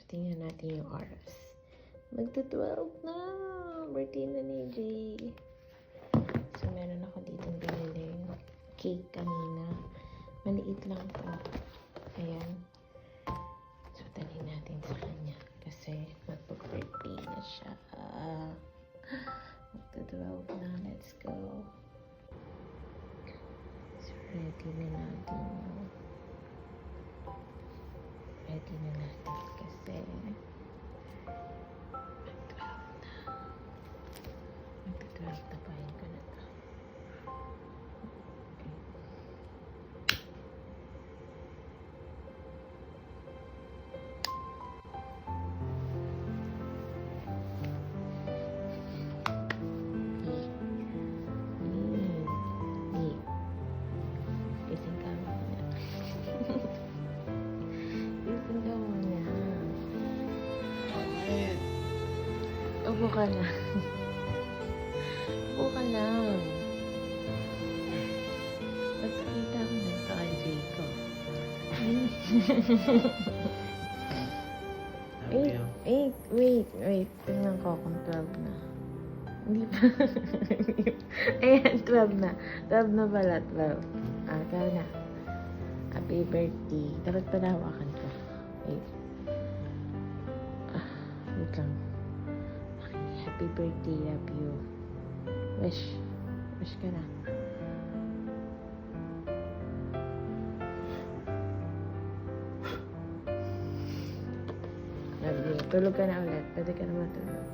tingnan natin yung oras. Magta-12 na. Birthday na ni Jay. So, meron ako ditong biniling cake kanina. Maliit lang to. Ayan. So, dalhin natin sa kanya. Kasi, magpa-birthday na siya. Magta-12 na. Let's go. So, ready na natin. Ready na natin kasi mag-12 na pahin ko na to. Gising ka muna. Gising ka muna. Upo ka na. Upo ka lang. Magpakita ko na ito kay Jayco. Wait. Tingnan ko kung 12 na. Hindi pa. Ayan, 12 na. 12 na pala, 12. Ikaw na. Happy birthday. Dapat pala hawakan ko. Wait. Wait lang. Okay. Happy birthday, love you. Wish. Wish ka na. Love you. Tulog ka na ulit. Pwede ka na matulog.